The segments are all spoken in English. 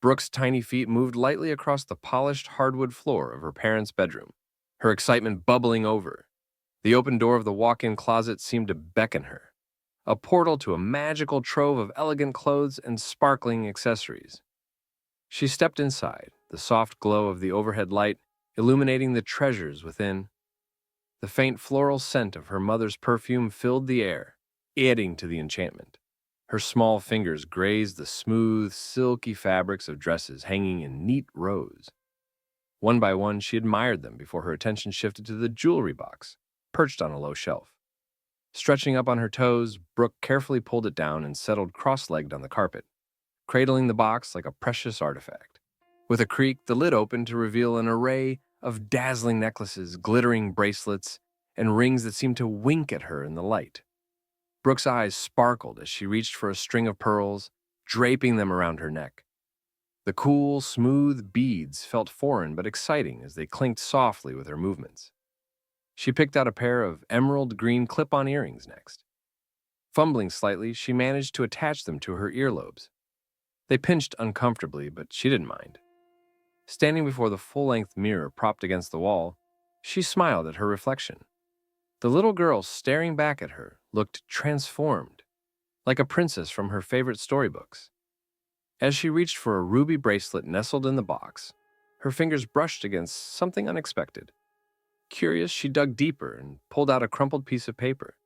Brooke's tiny feet moved lightly across the polished hardwood floor of her parents' bedroom, her excitement bubbling over. The open door of the walk-in closet seemed to beckon her, a portal to a magical trove of elegant clothes and sparkling accessories. She stepped inside, the soft glow of the overhead light illuminating the treasures within. The faint floral scent of her mother's perfume filled the air, adding to the enchantment. Her small fingers grazed the smooth, silky fabrics of dresses hanging in neat rows. One by one, she admired them before her attention shifted to the jewelry box, perched on a low shelf. Stretching up on her toes, Brooke carefully pulled it down and settled cross-legged on the carpet, cradling the box like a precious artifact. With a creak, the lid opened to reveal an array of dazzling necklaces, glittering bracelets, and rings that seemed to wink at her in the light. Brooke's eyes sparkled as she reached for a string of pearls, draping them around her neck. The cool, smooth beads felt foreign but exciting as they clinked softly with her movements. She picked out a pair of emerald green clip-on earrings next. Fumbling slightly, she managed to attach them to her earlobes. They pinched uncomfortably, but she didn't mind. Standing before the full-length mirror propped against the wall, she smiled at her reflection. The little girl staring back at her looked transformed, like a princess from her favorite storybooks. As she reached for a ruby bracelet nestled in the box, her fingers brushed against something unexpected. Curious, she dug deeper and pulled out a crumpled piece of paper.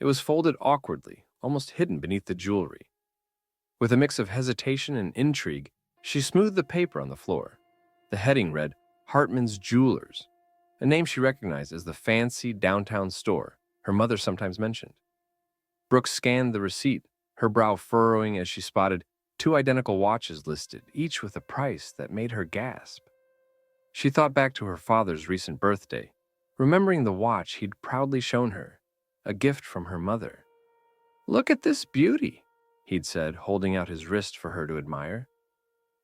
It was folded awkwardly, almost hidden beneath the jewelry. With a mix of hesitation and intrigue, she smoothed the paper on the floor. The heading read, Hartman's Jewelers, a name she recognized as the fancy downtown store her mother sometimes mentioned. Brooke scanned the receipt, her brow furrowing as she spotted two identical watches listed, each with a price that made her gasp. She thought back to her father's recent birthday, remembering the watch he'd proudly shown her, a gift from her mother. "Look at this beauty," he'd said, holding out his wrist for her to admire.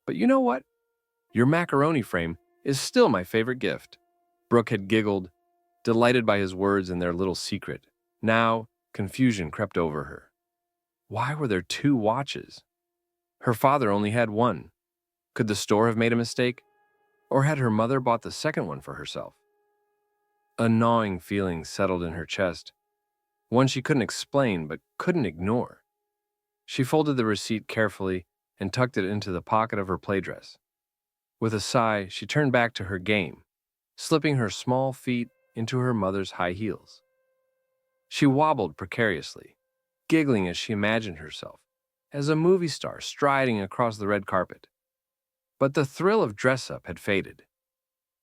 "But you know what? Your macaroni frame is still my favorite gift." Brooke had giggled, delighted by his words and their little secret. Now, confusion crept over her. Why were there two watches? Her father only had one. Could the store have made a mistake? Or had her mother bought the second one for herself? A gnawing feeling settled in her chest, one she couldn't explain but couldn't ignore. She folded the receipt carefully and tucked it into the pocket of her playdress. With a sigh, she turned back to her game, slipping her small feet into her mother's high heels. She wobbled precariously, giggling as she imagined herself as a movie star striding across the red carpet. But the thrill of dress-up had faded.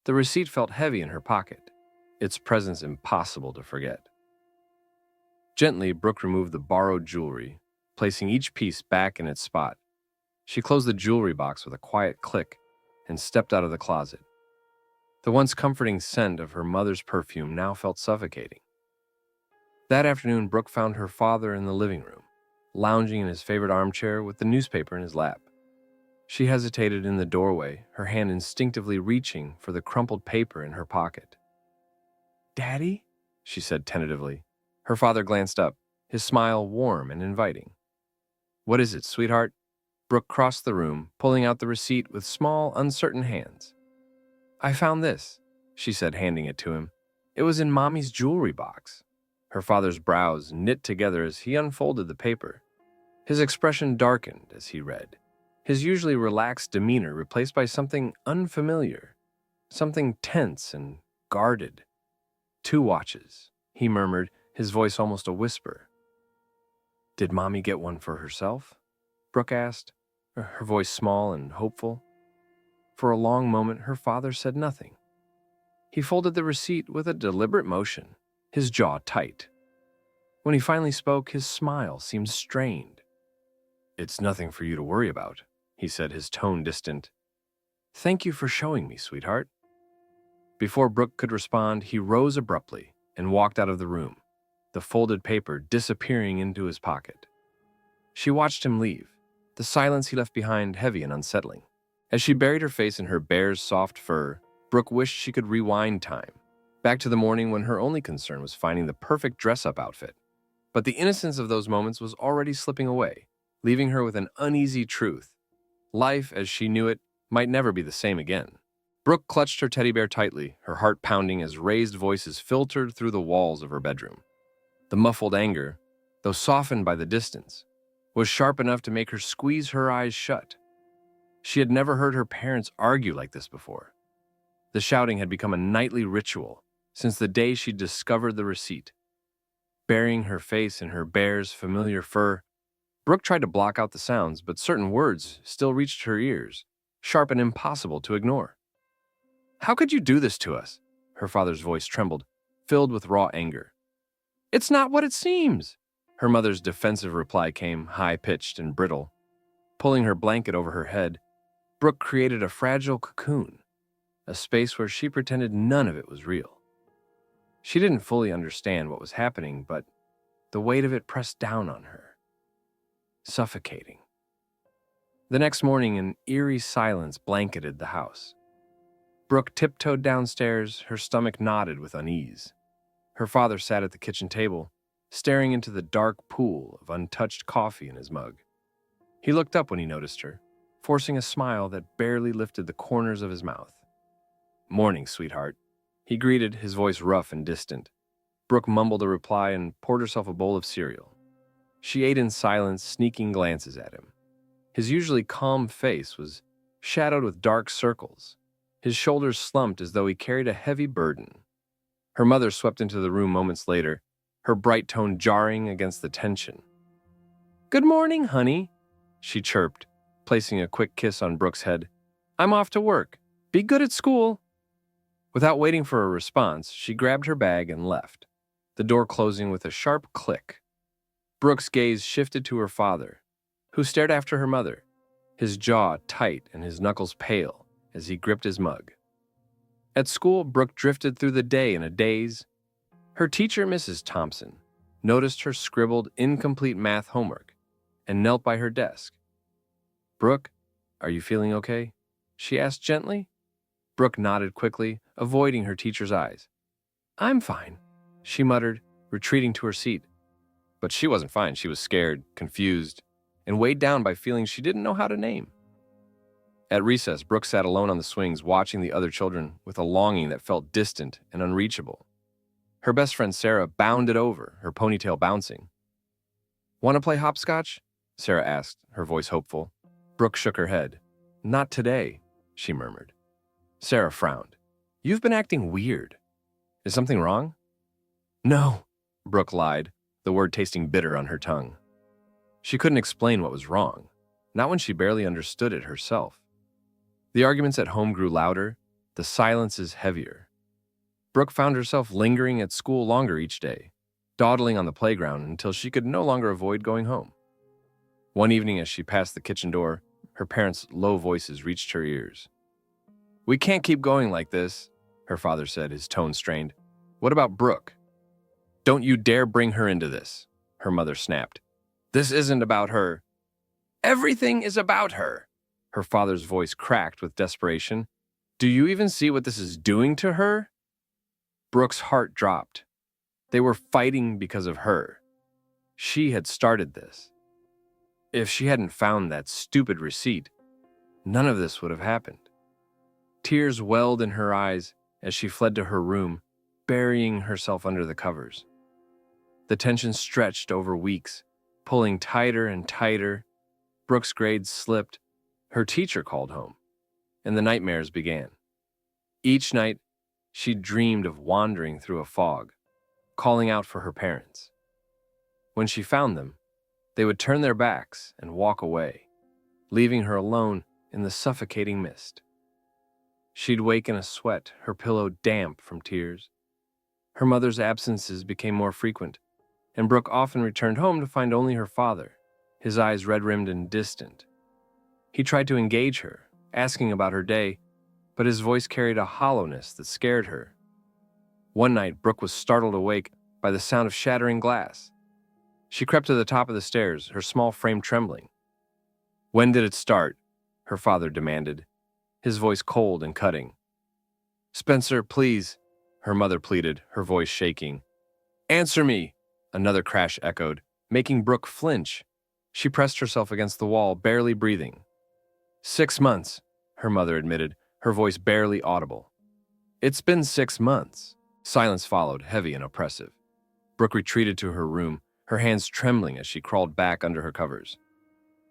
The receipt felt heavy in her pocket, its presence impossible to forget. Gently, Brooke removed the borrowed jewelry, placing each piece back in its spot. She closed the jewelry box with a quiet click and stepped out of the closet. The once comforting scent of her mother's perfume now felt suffocating. That afternoon, Brooke found her father in the living room, lounging in his favorite armchair with the newspaper in his lap. She hesitated in the doorway, her hand instinctively reaching for the crumpled paper in her pocket. "Daddy?" she said tentatively. Her father glanced up, his smile warm and inviting. "What is it, sweetheart?" Brooke crossed the room, pulling out the receipt with small, uncertain hands. "I found this," she said, handing it to him. "It was in Mommy's jewelry box." Her father's brows knit together as he unfolded the paper. His expression darkened as he read, his usually relaxed demeanor replaced by something unfamiliar, something tense and guarded. "Two watches," he murmured, his voice almost a whisper. "Did Mommy get one for herself?" Brooke asked, her voice small and hopeful. For a long moment, her father said nothing. He folded the receipt with a deliberate motion, his jaw tight. When he finally spoke, his smile seemed strained. "It's nothing for you to worry about," he said, his tone distant. "Thank you for showing me, sweetheart." Before Brooke could respond, he rose abruptly and walked out of the room, the folded paper disappearing into his pocket. She watched him leave, the silence he left behind heavy and unsettling. As she buried her face in her bear's soft fur, Brooke wished she could rewind time, back to the morning when her only concern was finding the perfect dress-up outfit. But the innocence of those moments was already slipping away, leaving her with an uneasy truth. Life, as she knew it, might never be the same again. Brooke clutched her teddy bear tightly, her heart pounding as raised voices filtered through the walls of her bedroom. The muffled anger, though softened by the distance, was sharp enough to make her squeeze her eyes shut. She had never heard her parents argue like this before. The shouting had become a nightly ritual since the day she discovered the receipt. Burying her face in her bear's familiar fur, Brooke tried to block out the sounds, but certain words still reached her ears, sharp and impossible to ignore. "How could you do this to us?" Her father's voice trembled, filled with raw anger. "It's not what it seems." Her mother's defensive reply came, high-pitched and brittle. Pulling her blanket over her head, Brooke created a fragile cocoon, a space where she pretended none of it was real. She didn't fully understand what was happening, but the weight of it pressed down on her, suffocating. The next morning, an eerie silence blanketed the house. Brooke tiptoed downstairs, her stomach knotted with unease. Her father sat at the kitchen table, staring into the dark pool of untouched coffee in his mug. He looked up when he noticed her, forcing a smile that barely lifted the corners of his mouth. "Morning, sweetheart," he greeted, his voice rough and distant. Brooke mumbled a reply and poured herself a bowl of cereal. She ate in silence, sneaking glances at him. His usually calm face was shadowed with dark circles. His shoulders slumped as though he carried a heavy burden. Her mother swept into the room moments later, her bright tone jarring against the tension. "Good morning, honey," she chirped, placing a quick kiss on Brooke's head. "I'm off to work. Be good at school." Without waiting for a response, she grabbed her bag and left, the door closing with a sharp click. Brooke's gaze shifted to her father, who stared after her mother, his jaw tight and his knuckles pale as he gripped his mug. At school, Brooke drifted through the day in a daze. Her teacher, Mrs. Thompson, noticed her scribbled incomplete math homework and knelt by her desk. "Brooke, are you feeling okay?" she asked gently. Brooke nodded quickly, avoiding her teacher's eyes. "I'm fine," she muttered, retreating to her seat. But she wasn't fine. She was scared, confused, and weighed down by feelings she didn't know how to name. At recess, Brooke sat alone on the swings, watching the other children with a longing that felt distant and unreachable. Her best friend Sarah bounded over, her ponytail bouncing. "Want to play hopscotch?" Sarah asked, her voice hopeful. Brooke shook her head. "Not today," she murmured. Sarah frowned. "You've been acting weird. Is something wrong?" "No," Brooke lied, the word tasting bitter on her tongue. She couldn't explain what was wrong, not when she barely understood it herself. The arguments at home grew louder, the silences heavier. Brooke found herself lingering at school longer each day, dawdling on the playground until she could no longer avoid going home. One evening as she passed the kitchen door, her parents' low voices reached her ears. "We can't keep going like this," her father said, his tone strained. "What about Brooke?" "Don't you dare bring her into this," her mother snapped. "This isn't about her." "Everything is about her," her father's voice cracked with desperation. "Do you even see what this is doing to her?" Brooke's heart dropped. They were fighting because of her. She had started this. If she hadn't found that stupid receipt, none of this would have happened. Tears welled in her eyes as she fled to her room, burying herself under the covers. The tension stretched over weeks, pulling tighter and tighter. Brooke's grades slipped. Her teacher called home, and the nightmares began. Each night, she dreamed of wandering through a fog, calling out for her parents. When she found them, they would turn their backs and walk away, leaving her alone in the suffocating mist. She'd wake in a sweat, her pillow damp from tears. Her mother's absences became more frequent, and Brooke often returned home to find only her father, his eyes red-rimmed and distant. He tried to engage her, asking about her day, but his voice carried a hollowness that scared her. One night, Brooke was startled awake by the sound of shattering glass. She crept to the top of the stairs, her small frame trembling. "When did it start?" her father demanded, his voice cold and cutting. "Spencer, please," her mother pleaded, her voice shaking. "Answer me," another crash echoed, making Brooke flinch. She pressed herself against the wall, barely breathing. 6 months, her mother admitted, her voice barely audible. It's been 6 months. Silence followed, heavy and oppressive. Brooke retreated to her room, her hands trembling as she crawled back under her covers.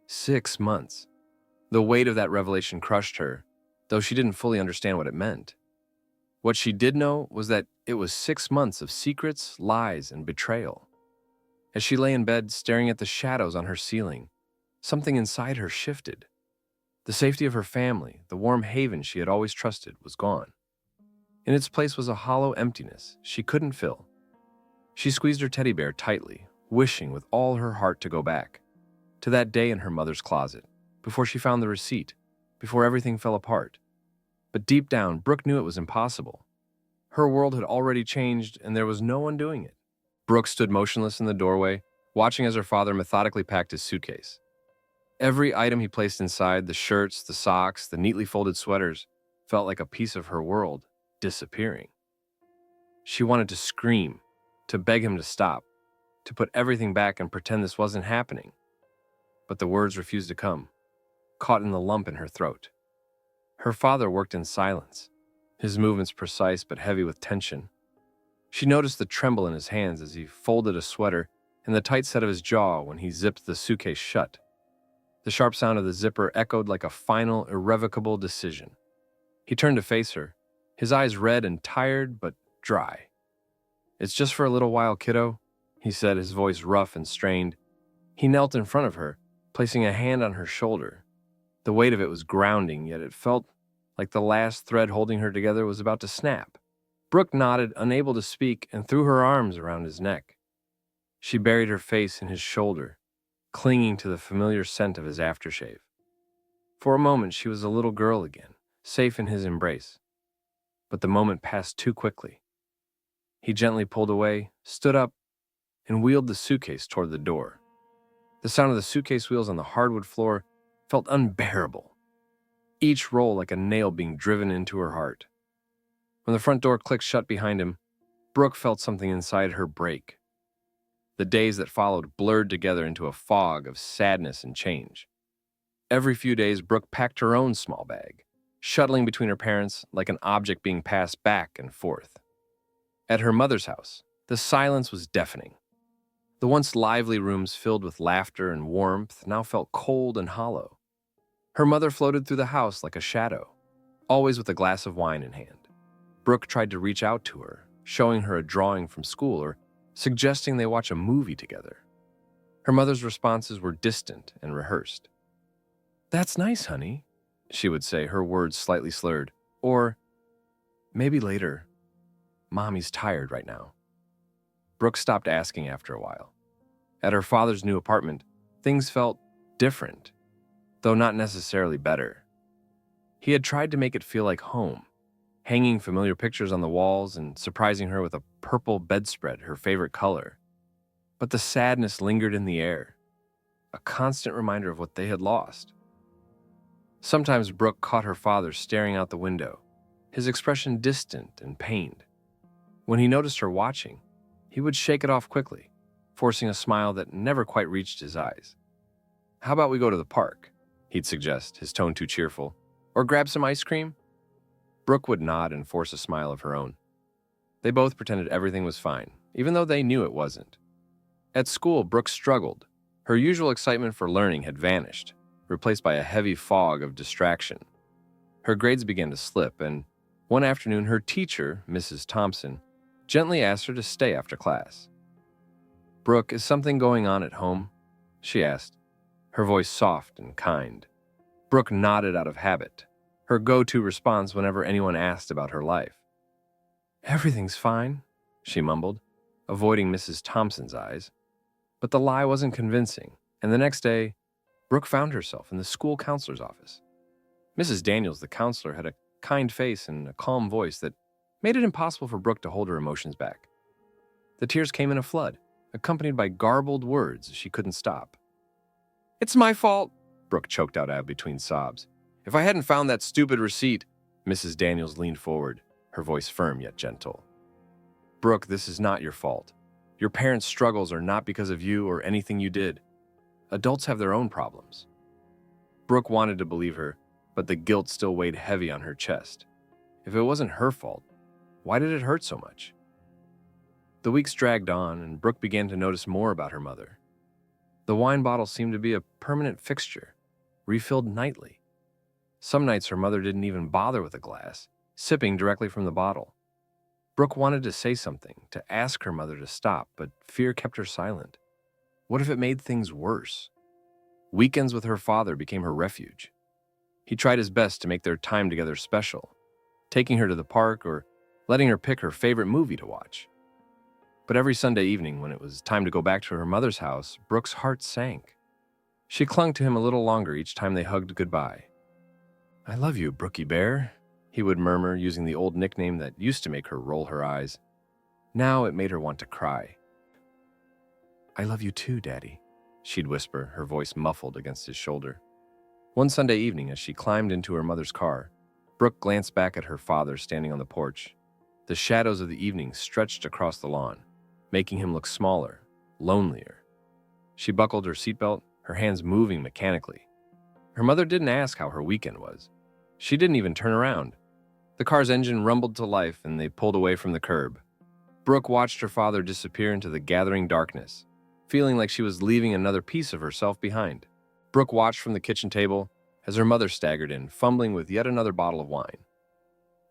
6 months. The weight of that revelation crushed her, though she didn't fully understand what it meant. What she did know was that it was 6 months of secrets, lies, and betrayal. As she lay in bed, staring at the shadows on her ceiling, something inside her shifted. The safety of her family, the warm haven she had always trusted, was gone. In its place was a hollow emptiness she couldn't fill. She squeezed her teddy bear tightly, wishing with all her heart to go back, to that day in her mother's closet, before she found the receipt, before everything fell apart. But deep down, Brooke knew it was impossible. Her world had already changed, and there was no undoing it. Brooke stood motionless in the doorway, watching as her father methodically packed his suitcase. Every item he placed inside, the shirts, the socks, the neatly folded sweaters, felt like a piece of her world disappearing. She wanted to scream, to beg him to stop, to put everything back and pretend this wasn't happening. But the words refused to come, caught in the lump in her throat. Her father worked in silence, his movements precise but heavy with tension. She noticed the tremble in his hands as he folded a sweater and the tight set of his jaw when he zipped the suitcase shut. The sharp sound of the zipper echoed like a final, irrevocable decision. He turned to face her, his eyes red and tired but dry. "It's just for a little while, kiddo," he said, his voice rough and strained. He knelt in front of her, placing a hand on her shoulder. The weight of it was grounding, yet it felt like the last thread holding her together was about to snap. Brooke nodded, unable to speak, and threw her arms around his neck. She buried her face in his shoulder, clinging to the familiar scent of his aftershave. For a moment, she was a little girl again, safe in his embrace. But the moment passed too quickly. He gently pulled away, stood up, and wheeled the suitcase toward the door. The sound of the suitcase wheels on the hardwood floor felt unbearable, each roll like a nail being driven into her heart. When the front door clicked shut behind him, Brooke felt something inside her break. The days that followed blurred together into a fog of sadness and change. Every few days, Brooke packed her own small bag, shuttling between her parents like an object being passed back and forth. At her mother's house, the silence was deafening. The once lively rooms filled with laughter and warmth now felt cold and hollow. Her mother floated through the house like a shadow, always with a glass of wine in hand. Brooke tried to reach out to her, showing her a drawing from school or suggesting they watch a movie together. Her mother's responses were distant and rehearsed. "That's nice, honey," she would say, her words slightly slurred. Or, "Maybe later. Mommy's tired right now." Brooke stopped asking after a while. At her father's new apartment, things felt different, though not necessarily better. He had tried to make it feel like home, hanging familiar pictures on the walls and surprising her with a purple bedspread, her favorite color. But the sadness lingered in the air, a constant reminder of what they had lost. Sometimes Brooke caught her father staring out the window, his expression distant and pained. When he noticed her watching, he would shake it off quickly, forcing a smile that never quite reached his eyes. "How about we go to the park?" he'd suggest, his tone too cheerful. "Or grab some ice cream?" Brooke would nod and force a smile of her own. They both pretended everything was fine, even though they knew it wasn't. At school, Brooke struggled. Her usual excitement for learning had vanished, replaced by a heavy fog of distraction. Her grades began to slip, and one afternoon her teacher, Mrs. Thompson, gently asked her to stay after class. "Brooke, is something going on at home?" she asked, her voice soft and kind. Brooke nodded out of habit, her go-to response whenever anyone asked about her life. "Everything's fine," she mumbled, avoiding Mrs. Thompson's eyes. But the lie wasn't convincing, and the next day, Brooke found herself in the school counselor's office. Mrs. Daniels, the counselor, had a kind face and a calm voice that made it impossible for Brooke to hold her emotions back. The tears came in a flood, accompanied by garbled words she couldn't stop. "It's my fault," Brooke choked out between sobs. "If I hadn't found that stupid receipt," Mrs. Daniels leaned forward, her voice firm yet gentle. "Brooke, this is not your fault. Your parents' struggles are not because of you or anything you did. Adults have their own problems." Brooke wanted to believe her, but the guilt still weighed heavy on her chest. If it wasn't her fault, why did it hurt so much? The weeks dragged on, and Brooke began to notice more about her mother. The wine bottle seemed to be a permanent fixture, refilled nightly. Some nights her mother didn't even bother with a glass, sipping directly from the bottle. Brooke wanted to say something, to ask her mother to stop, but fear kept her silent. What if it made things worse? Weekends with her father became her refuge. He tried his best to make their time together special, taking her to the park or letting her pick her favorite movie to watch. But every Sunday evening, when it was time to go back to her mother's house, Brooke's heart sank. She clung to him a little longer each time they hugged goodbye. "I love you, Brookie Bear," he would murmur, using the old nickname that used to make her roll her eyes. Now it made her want to cry. "I love you too, Daddy," she'd whisper, her voice muffled against his shoulder. One Sunday evening, as she climbed into her mother's car, Brooke glanced back at her father standing on the porch. The shadows of the evening stretched across the lawn, making him look smaller, lonelier. She buckled her seatbelt, her hands moving mechanically. Her mother didn't ask how her weekend was. She didn't even turn around. The car's engine rumbled to life and they pulled away from the curb. Brooke watched her father disappear into the gathering darkness, feeling like she was leaving another piece of herself behind. Brooke watched from the kitchen table as her mother staggered in, fumbling with yet another bottle of wine.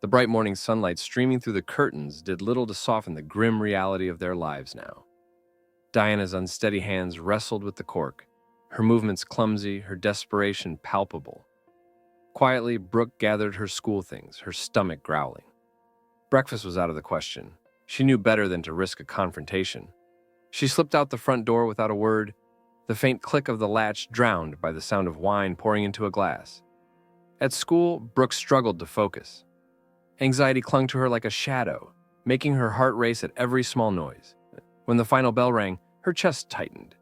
The bright morning sunlight streaming through the curtains did little to soften the grim reality of their lives now. Diana's unsteady hands wrestled with the cork, her movements clumsy, her desperation palpable. Quietly, Brooke gathered her school things, her stomach growling. Breakfast was out of the question. She knew better than to risk a confrontation. She slipped out the front door without a word, the faint click of the latch drowned by the sound of wine pouring into a glass. At school, Brooke struggled to focus. Anxiety clung to her like a shadow, making her heart race at every small noise. When the final bell rang, her chest tightened.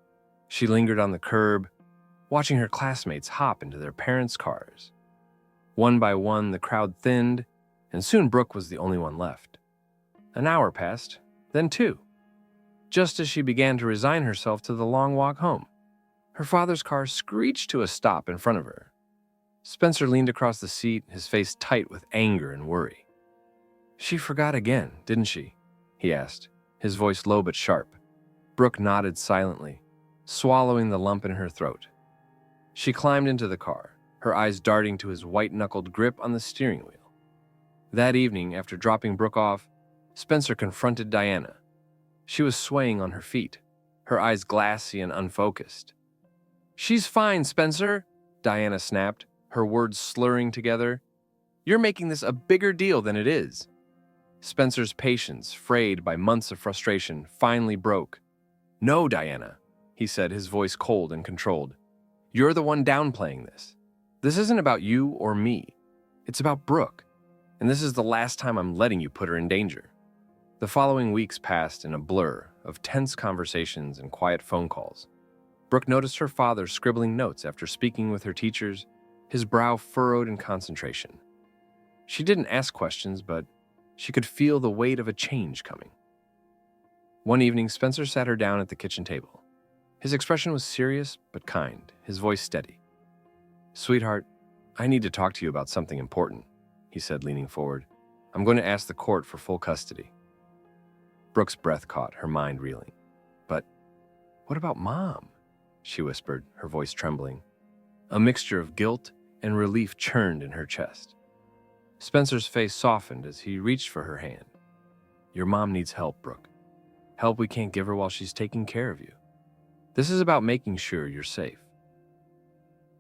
She lingered on the curb, watching her classmates hop into their parents' cars. One by one, the crowd thinned, and soon Brooke was the only one left. An hour passed, then two. Just as she began to resign herself to the long walk home, her father's car screeched to a stop in front of her. Spencer leaned across the seat, his face tight with anger and worry. "She forgot again, didn't she?" he asked, his voice low but sharp. Brooke nodded silently, swallowing the lump in her throat. She climbed into the car, her eyes darting to his white-knuckled grip on the steering wheel. That evening, after dropping Brooke off, Spencer confronted Diana. She was swaying on her feet, her eyes glassy and unfocused. "She's fine, Spencer," Diana snapped, her words slurring together. "You're making this a bigger deal than it is." Spencer's patience, frayed by months of frustration, finally broke. "No, Diana," he said, his voice cold and controlled. "You're the one downplaying this. This isn't about you or me. It's about Brooke, and this is the last time I'm letting you put her in danger." The following weeks passed in a blur of tense conversations and quiet phone calls. Brooke noticed her father scribbling notes after speaking with her teachers, his brow furrowed in concentration. She didn't ask questions, but she could feel the weight of a change coming. One evening, Spencer sat her down at the kitchen table. His expression was serious but kind, his voice steady. "Sweetheart, I need to talk to you about something important," he said, leaning forward. "I'm going to ask the court for full custody." Brooke's breath caught, her mind reeling. "But what about Mom?" she whispered, her voice trembling. A mixture of guilt and relief churned in her chest. Spencer's face softened as he reached for her hand. "Your mom needs help, Brooke. Help we can't give her while she's taking care of you. This is about making sure you're safe."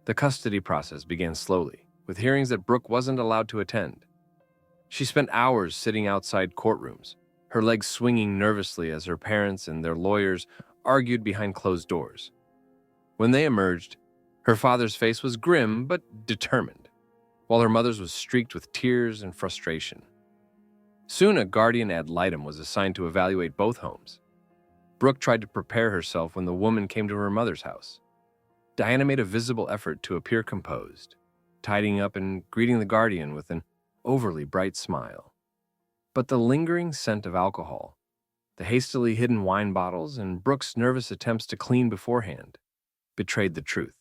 The custody process began slowly, with hearings that Brooke wasn't allowed to attend. She spent hours sitting outside courtrooms, her legs swinging nervously as her parents and their lawyers argued behind closed doors. When they emerged, her father's face was grim but determined, while her mother's was streaked with tears and frustration. Soon a guardian ad litem was assigned to evaluate both homes. Brooke tried to prepare herself when the woman came to her mother's house. Diana made a visible effort to appear composed, tidying up and greeting the guardian with an overly bright smile. But the lingering scent of alcohol, the hastily hidden wine bottles, and Brooke's nervous attempts to clean beforehand betrayed the truth.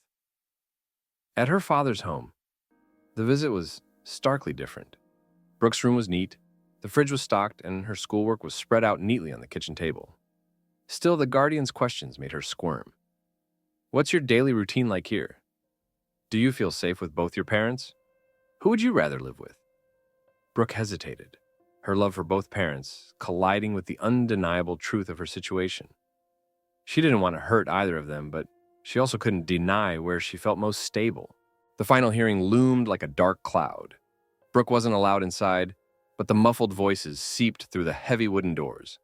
At her father's home, The visit was starkly different. Brooke's room was neat, the fridge was stocked, and her schoolwork was spread out neatly on the kitchen table. Still, the guardian's questions made her squirm. What's your daily routine like here? Do you feel safe with both your parents? Who would you rather live with? Brooke hesitated, her love for both parents colliding with the undeniable truth of her situation. She didn't want to hurt either of them, but she also couldn't deny where she felt most stable. The final hearing loomed like a dark cloud. Brooke wasn't allowed inside, but the muffled voices seeped through the heavy wooden doors.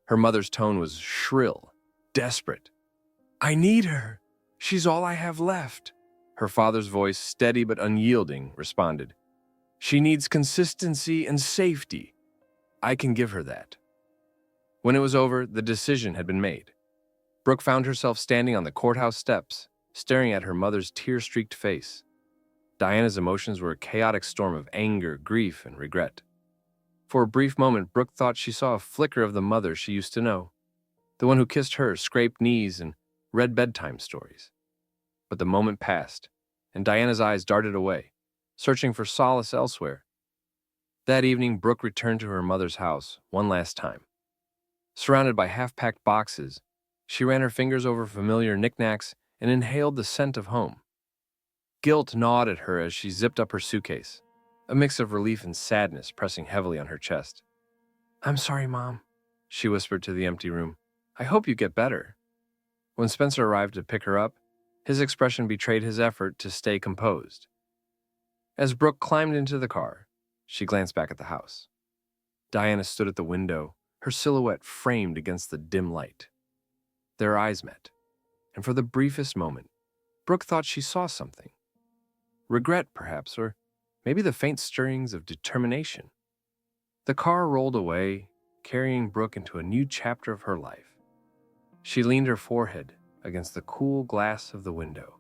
Her mother's tone was shrill, desperate. I need her. She's all I have left. Her father's voice, steady but unyielding, responded. She needs consistency and safety. I can give her that. When it was over, the decision had been made. Brooke found herself standing on the courthouse steps, staring at her mother's tear-streaked face. Diana's emotions were a chaotic storm of anger, grief, and regret. For a brief moment, Brooke thought she saw a flicker of the mother she used to know, the one who kissed her, scraped knees, and read bedtime stories. But the moment passed, and Diana's eyes darted away, searching for solace elsewhere. That evening, Brooke returned to her mother's house one last time. Surrounded by half-packed boxes, she ran her fingers over familiar knickknacks and inhaled the scent of home. Guilt gnawed at her as she zipped up her suitcase, a mix of relief and sadness pressing heavily on her chest. I'm sorry, Mom, she whispered to the empty room. I hope you get better. When Spencer arrived to pick her up, his expression betrayed his effort to stay composed. As Brooke climbed into the car, she glanced back at the house. Diana stood at the window, her silhouette framed against the dim light. Their eyes met, and for the briefest moment, Brooke thought she saw something. Regret, perhaps, or maybe the faint stirrings of determination. The car rolled away, carrying Brooke into a new chapter of her life. She leaned her forehead against the cool glass of the window,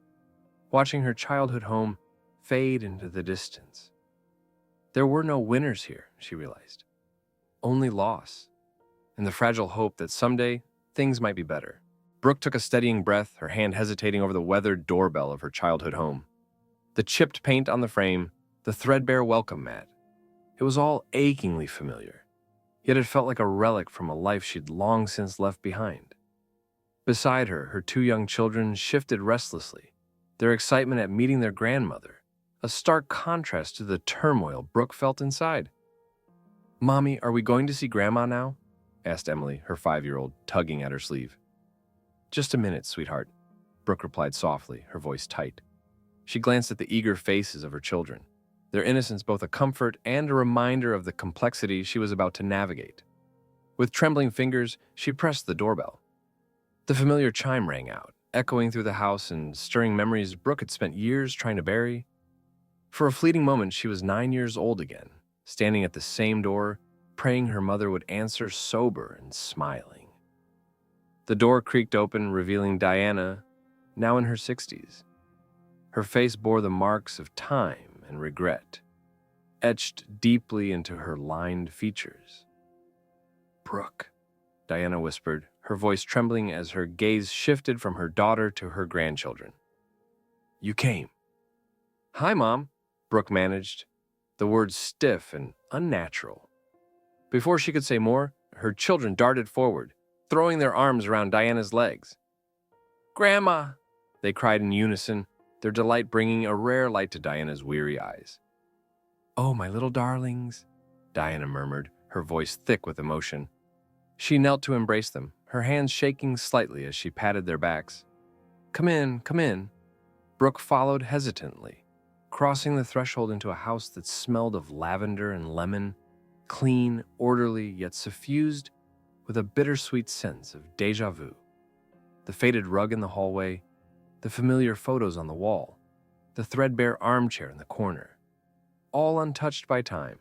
watching her childhood home fade into the distance. There were no winners here, she realized. Only loss, and the fragile hope that someday things might be better. Brooke took a steadying breath, her hand hesitating over the weathered doorbell of her childhood home. The chipped paint on the frame, the threadbare welcome mat. It was all achingly familiar, yet it felt like a relic from a life she'd long since left behind. Beside her, her two young children shifted restlessly, their excitement at meeting their grandmother, a stark contrast to the turmoil Brooke felt inside. Mommy, are we going to see Grandma now? Asked Emily, her 5-year-old, tugging at her sleeve. Just a minute, sweetheart, Brooke replied softly, her voice tight. She glanced at the eager faces of her children, their innocence both a comfort and a reminder of the complexity she was about to navigate. With trembling fingers, she pressed the doorbell. The familiar chime rang out, echoing through the house and stirring memories Brooke had spent years trying to bury. For a fleeting moment, she was 9 years old again, standing at the same door, praying her mother would answer sober and smiling. The door creaked open, revealing Diana, now in her 60s. Her face bore the marks of time and regret, etched deeply into her lined features. Brooke, Diana whispered, her voice trembling as her gaze shifted from her daughter to her grandchildren. You came. Hi, Mom, Brooke managed, the words stiff and unnatural. Before she could say more, her children darted forward, throwing their arms around Diana's legs. Grandma, they cried in unison, their delight bringing a rare light to Diana's weary eyes. Oh, my little darlings, Diana murmured, her voice thick with emotion. She knelt to embrace them, her hands shaking slightly as she patted their backs. Come in, come in. Brooke followed hesitantly, crossing the threshold into a house that smelled of lavender and lemon, clean, orderly, yet suffused with a bittersweet sense of déjà vu. The faded rug in the hallway, the familiar photos on the wall, the threadbare armchair in the corner, all untouched by time,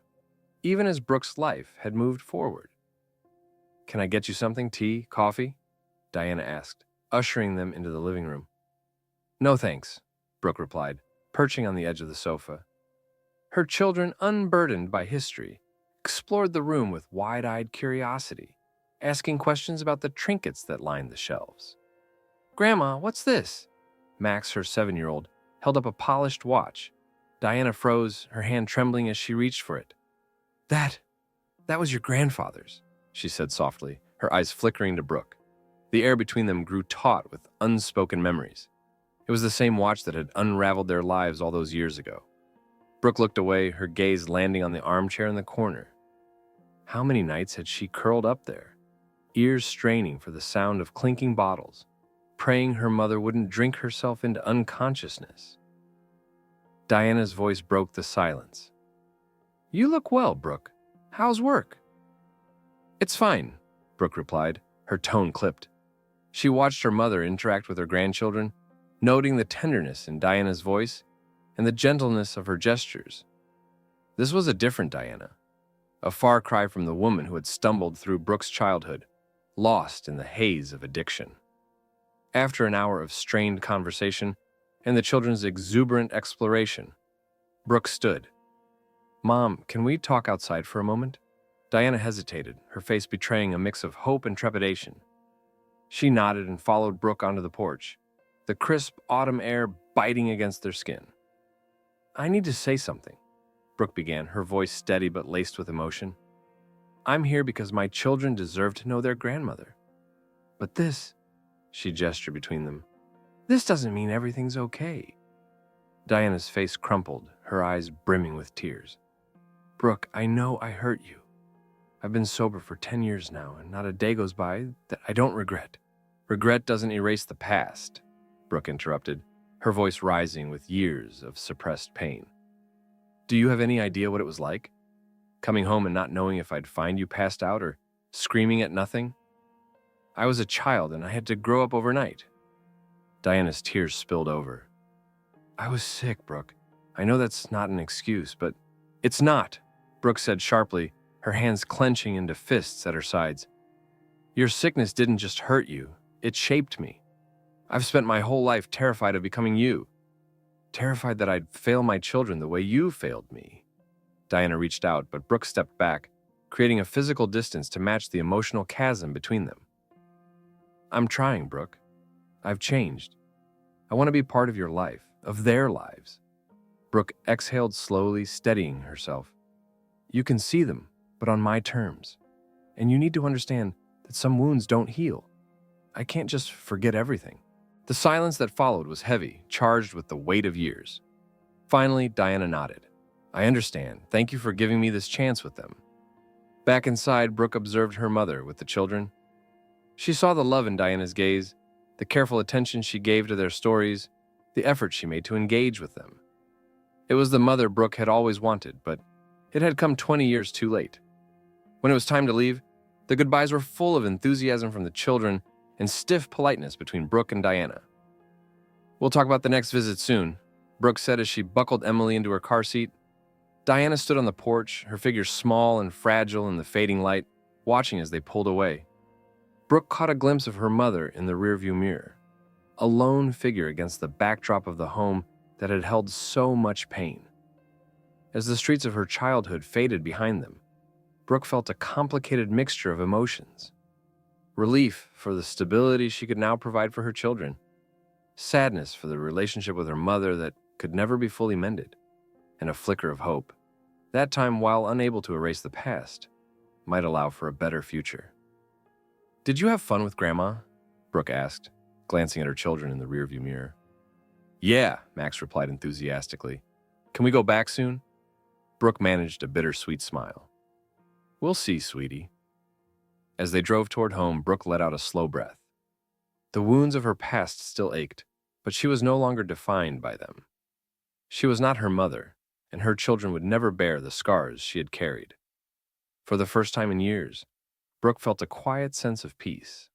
even as Brooke's life had moved forward. Can I get you something, tea, coffee? Diana asked, ushering them into the living room. No thanks, Brooke replied, perching on the edge of the sofa. Her children, unburdened by history, explored the room with wide-eyed curiosity, asking questions about the trinkets that lined the shelves. Grandma, what's this? Max, her 7-year-old, held up a polished watch, Diana froze, her hand trembling as she reached for it. That was your grandfather's, she said softly, her eyes flickering to Brooke. The air between them grew taut with unspoken memories. It was the same watch that had unraveled their lives all those years ago. Brooke looked away, her gaze landing on the armchair in the corner. How many nights had she curled up there, ears straining for the sound of clinking bottles, praying her mother wouldn't drink herself into unconsciousness? Diana's voice broke the silence. You look well, Brooke. How's work? It's fine, Brooke replied, her tone clipped. She watched her mother interact with her grandchildren, noting the tenderness in Diana's voice and the gentleness of her gestures. This was a different Diana, a far cry from the woman who had stumbled through Brooke's childhood, lost in the haze of addiction. After an hour of strained conversation and the children's exuberant exploration, Brooke stood. Mom, can we talk outside for a moment? Diana hesitated, her face betraying a mix of hope and trepidation. She nodded and followed Brooke onto the porch, the crisp autumn air biting against their skin. I need to say something, Brooke began, her voice steady but laced with emotion. I'm here because my children deserve to know their grandmother. But this, she gestured between them, this doesn't mean everything's okay. Diana's face crumpled, her eyes brimming with tears. Brooke, I know I hurt you. I've been sober for 10 years now, and not a day goes by that I don't regret. Regret doesn't erase the past, Brooke interrupted, her voice rising with years of suppressed pain. Do you have any idea what it was like? Coming home and not knowing if I'd find you passed out or screaming at nothing? I was a child and I had to grow up overnight. Diana's tears spilled over. I was sick, Brooke. I know that's not an excuse, but it's not, Brooke said sharply, her hands clenching into fists at her sides. Your sickness didn't just hurt you, it shaped me. I've spent my whole life terrified of becoming you. Terrified that I'd fail my children the way you failed me. Diana reached out, but Brooke stepped back, creating a physical distance to match the emotional chasm between them. I'm trying, Brooke. I've changed. I want to be part of your life, of their lives. Brooke exhaled slowly, steadying herself. You can see them, but on my terms. And you need to understand that some wounds don't heal. I can't just forget everything. The silence that followed was heavy, charged with the weight of years. Finally, Diana nodded. I understand. Thank you for giving me this chance with them. Back inside, Brooke observed her mother with the children. She saw the love in Diana's gaze, the careful attention she gave to their stories, the effort she made to engage with them. It was the mother Brooke had always wanted, but it had come 20 years too late. When it was time to leave, the goodbyes were full of enthusiasm from the children and stiff politeness between Brooke and Diana. We'll talk about the next visit soon, Brooke said as she buckled Emily into her car seat. Diana stood on the porch, her figure small and fragile in the fading light, watching as they pulled away. Brooke caught a glimpse of her mother in the rearview mirror, a lone figure against the backdrop of the home that had held so much pain. As the streets of her childhood faded behind them, Brooke felt a complicated mixture of emotions. Relief for the stability she could now provide for her children, sadness for the relationship with her mother that could never be fully mended, and a flicker of hope. That time, while unable to erase the past, might allow for a better future. Did you have fun with Grandma? Brooke asked, glancing at her children in the rearview mirror. Yeah, Max replied enthusiastically. Can we go back soon? Brooke managed a bittersweet smile. We'll see, sweetie. As they drove toward home, Brooke let out a slow breath. The wounds of her past still ached, but she was no longer defined by them. She was not her mother, and her children would never bear the scars she had carried. For the first time in years, Brooke felt a quiet sense of peace.